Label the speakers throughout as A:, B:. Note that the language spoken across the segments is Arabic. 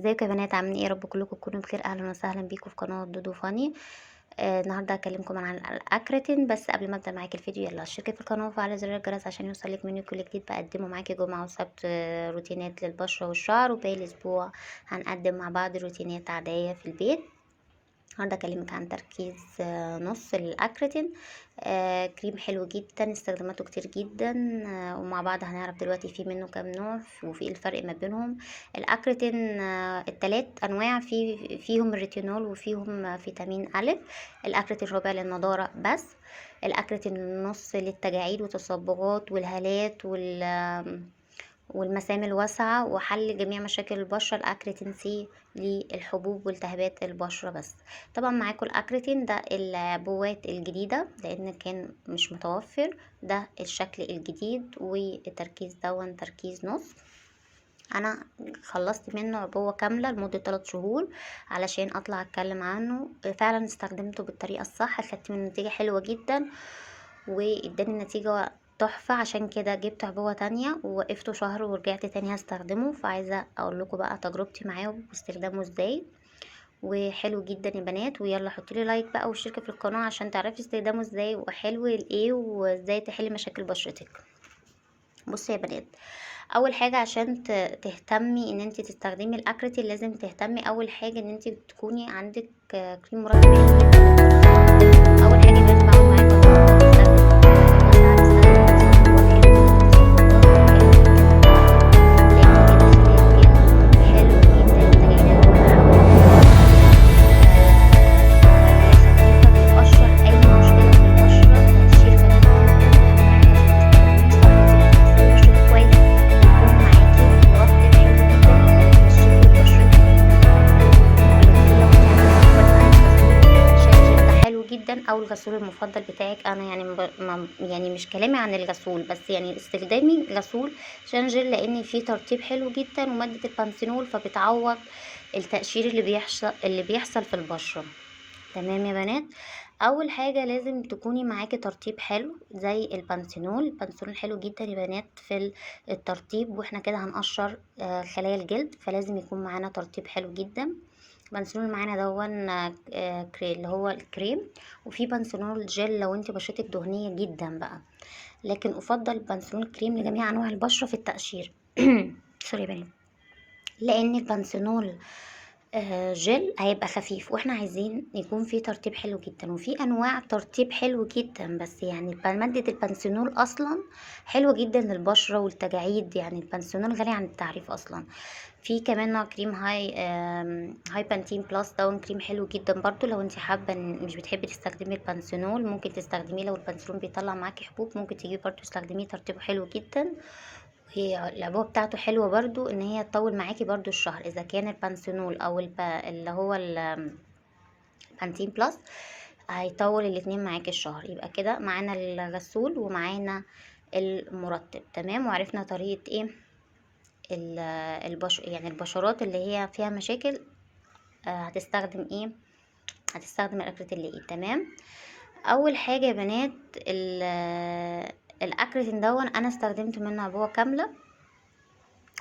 A: ازيكم يا بنات، عاملين ايه؟ يا رب كلكم تكونوا بخير. اهلا وسهلا بيكم في قناه دودو فاني. النهارده هكلمكم عن الاكريتين. بس قبل ما ابدا معاكي الفيديو، يلا اشتركي في القناه وفعلي زر الجرس عشان يوصلك مني كل جديد بقدمه معاكي جمعه وسبت. روتينات للبشره والشعر، وباقي الاسبوع هنقدم مع بعض روتينات عاديه في البيت. النهارده اكلمك عن تركيز نص للاكريتين. كريم حلو جدا، استخداماته كتير جدا. ومع بعض هنعرف دلوقتي في منه كام نوع وفي الفرق ما بينهم. الاكريتين التلات انواع، فيهم الريتينول وفيهم فيتامين الف. الاكريتين ربع للنضاره بس. الاكريتين النص للتجاعيد والتصبغات والهالات والمسام الواسعة وحل جميع مشاكل البشرة. الأكريتين سي للحبوب والتهابات البشرة بس. طبعا معاكم الأكريتين ده العبوات الجديدة لأن كان مش متوفر. ده الشكل الجديد، والتركيز دون تركيز نص. انا خلصت منه عبوة كاملة لمدة 3 شهور علشان اطلع اتكلم عنه. فعلا استخدمته بالطريقة الصح، خدت منه نتيجة حلوة جدا واداني نتيجة تحفة. عشان كده جبت عبوة تانية ووقفته شهر ورجعت تاني هستخدمه. فعايزة اقول لكم بقى تجربتي معاه واستخدامه ازاي. وحلو جدا يا بنات، ويلا حطيلي لايك بقى واشتركي في القناة عشان تعرفي استخدامه ازاي وحلو لايه وازاي تحلي مشاكل بشرتك. بصي يا بنات، اول حاجه عشان تهتمي ان انت تستخدمي الاكريتين، لازم تهتمي اول حاجه ان انت تكوني عندك كريم مرطب حلو جدا للبشره. اول حاجه لازم بعمل معاكي جدا. او الغسول المفضل بتاعك، انا يعني يعني مش كلامي عن الغسول بس، يعني استخدامي غسول شانجل لان فيه ترطيب حلو جدا وماده البانسينول فبتعوض التقشير اللي بيحصل في البشره. تمام يا بنات. اول حاجه لازم تكوني معاكي ترطيب حلو زي البانسينول. البانسينول حلو جدا يا بنات في الترطيب، واحنا كده هنقشر خلايا الجلد، فلازم يكون معانا ترطيب حلو جدا. بنسلون معانا دون اللي هو الكريم. وفي بنسلون جل لو انت بشرتك دهنيه جدا بقى، لكن افضل بنسلون كريم لجميع انواع البشره في التقشير. سوري يا بنات، لان البنسلون جل هيبقى خفيف، واحنا عايزين يكون فيه ترطيب حلو جدا. وفي انواع ترطيب حلو جدا، بس يعني مادة البنسينول اصلا حلوة جدا للبشرة والتجاعيد. يعني البنسينول غالي عن التعريف اصلا. في كمان نوع كريم هاي بانتين بلس، ده كريم حلو جدا برضو. لو انت حابة مش بتحبي تستخدمي البنسينول ممكن تستخدميه. لو البنسينول بيطلع معاكي حبوب ممكن تجيبي برضو تستخدميه، ترطيبه حلو جدا. هي العبوة بتاعته حلوة برضو ان هي تطول معاكي برضو الشهر، اذا كان البانسينول او اللي هو البانتين بلس هيطول الاتنين معاكي الشهر. يبقى كده معانا الغسول ومعانا المرطب. تمام، وعرفنا طريقة ايه يعني البشرات اللي هي فيها مشاكل هتستخدم ايه، هتستخدم الاكريتين ايه. تمام. اول حاجة يا بنات الاكريتين دون انا استخدمت منه عبوة كاملة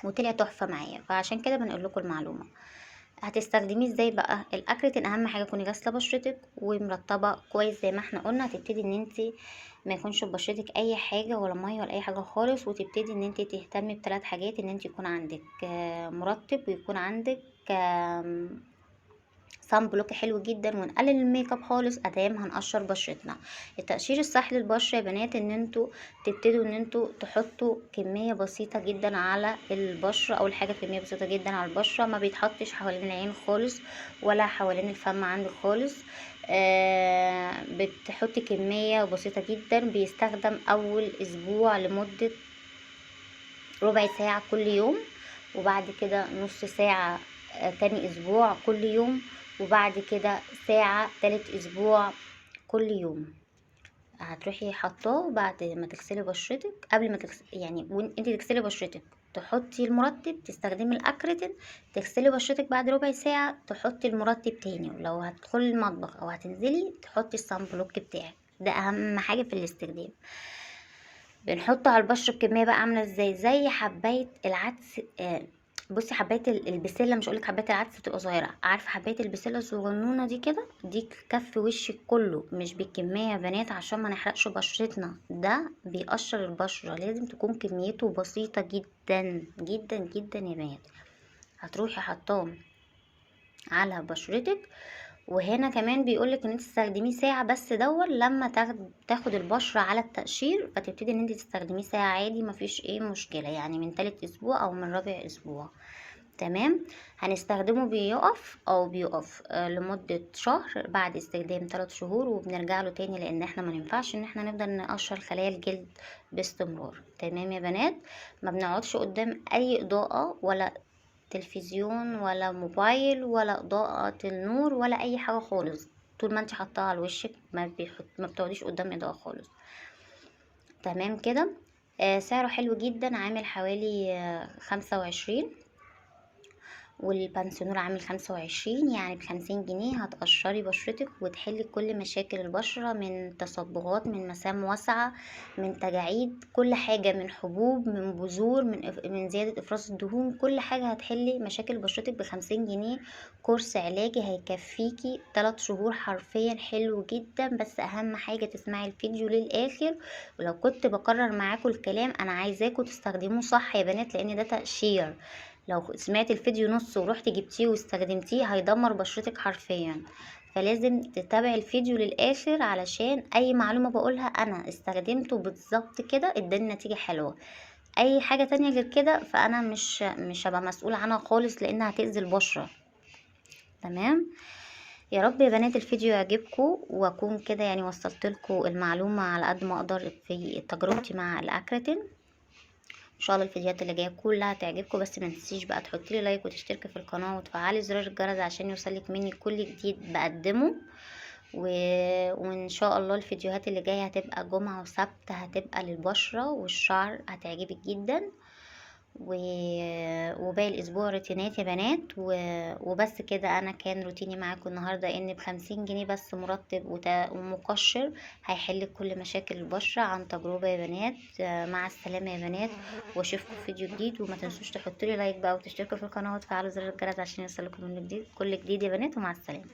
A: وطلع تحفه معايا، فعشان كده بنقول لكم المعلومه. هتستخدميه ازاي بقى؟ الاكريتين اهم حاجه تكوني غاسله بشرتك ومرطبه كويس زي ما احنا قلنا. هتبتدي ان انت ما يكونش في بشرتك اي حاجه ولا ميه ولا اي حاجه خالص، وتبتدي ان انت تهتمي بثلاث حاجات: ان انت يكون عندك مرطب، ويكون عندك صن بلوك حلو جدا، ونقلل الميك اب خالص ادام هنقشر بشرتنا. التقشير الصح للبشره يا بنات ان انتوا تبتدوا ان انتوا تحطوا كميه بسيطه جدا على البشره. اول حاجه كميه بسيطه جدا على البشره، ما بيتحطش حوالين العين خالص ولا حوالين الفم عندك خالص. بتحطي كميه بسيطه جدا. بيستخدم اول اسبوع لمده ربع ساعه كل يوم، وبعد كده نص ساعه تاني اسبوع كل يوم، وبعد كده ساعة تالت اسبوع كل يوم. هتروحي حطاه بعد ما تغسلي بشرتك، قبل ما يعني انت تغسلي بشرتك تحطي المرطب، تستخدمي الاكريتين، تغسلي بشرتك بعد ربع ساعة تحطي المرطب تاني، ولو هتدخلي المطبخ او هتنزلي تحطي الصن بلوك بتاعك. ده اهم حاجة في الاستخدام. بنحطه على البشرة بكمية بقى عاملة ازاي، زي حباية العدس. بصي حبايه البسله، مش هقولك حبايه العدس بتبقى صغيره، عارفه حبايه البسله الصغنونه دي كده، دي كف وشك كله، مش بالكميه يا بنات عشان ما نحرقش بشرتنا، ده بيقشر البشره، لازم تكون كميته بسيطه جدا جدا جدا يا بنات. هتروحي حطاه على بشرتك. وهنا كمان بيقولك ان انت تستخدميه ساعة بس، لما تاخد البشرة على التقشير، فتبتدي ان انت تستخدميه ساعة عادي، مفيش ايه مشكلة، يعني من تالت اسبوع او من رابع اسبوع. تمام. هنستخدمه بيقف او بيقف لمدة شهر، بعد استخدام 3 شهور وبنرجع له تاني، لان احنا ما ينفعش ان احنا نفضل نقشر خلايا الجلد باستمرار. تمام يا بنات. ما بنقعدش قدام اي اضاءة، ولا تلفزيون ولا موبايل ولا اضاءة النور ولا اي حاجة خالص، طول ما انت حطاها على وشك ما بتقعديش قدام اضاءة خالص. تمام كده. سعره حلو جدا، عامل حوالي 25، والبانسينور عامل 25، يعني ب50 جنيه هتقشري بشرتك وتحلي كل مشاكل البشرة، من تصبغات، من مسام واسعة، من تجاعيد، كل حاجة، من حبوب، من بذور، من زيادة افراز الدهون، كل حاجة هتحلي مشاكل بشرتك ب50 جنيه. كورس علاجي هيكفيكي 3 شهور حرفيا، حلو جدا. بس اهم حاجة تسمعي الفيديو للاخر، ولو كنت بكرر معاكم الكلام انا عايزاكم تستخدموه صح يا بنات، لان ده تقشير. لو سمعت الفيديو نص ورحت جبتيه واستخدمتيه هيدمر بشرتك حرفيا. فلازم تتابع الفيديو للاخر، علشان اي معلومة بقولها انا استخدمته بالظبط كده اداني نتيجة حلوة. اي حاجة تانية غير كده فانا مش هبقى مسؤول عنها خالص، لانها هتأذي البشرة. تمام. يا رب يا بنات الفيديو يعجبكم، واكون كده يعني وصلت لكم المعلومة على قد ما اقدر في تجربتي مع الاكراتين. ان شاء الله الفيديوهات اللي جايه كلها تعجبكم، بس ما تنسيش بقى تحطي لي لايك وتشتركي في القناه وتفعلي زرار الجرس عشان يوصلك مني كل جديد بقدمه. و... وان شاء الله الفيديوهات اللي جايه هتبقى جمعه وسبت، هتبقى للبشره والشعر، هتعجبك جدا. و... وباقي الاسبوع روتينات يا بنات. وبس كده، انا كان روتيني معاكم النهارده ان ب50 جنيه بس مرطب ومقشر هيحل كل مشاكل البشره عن تجربه يا بنات. مع السلامه يا بنات، واشوفكم في فيديو جديد. وما تنسوش تحطوا لي لايك بقى وتشتركوا في القناه وتفعلوا زر الجرس عشان يوصلكم من جديد كل جديد يا بنات. ومع السلامه.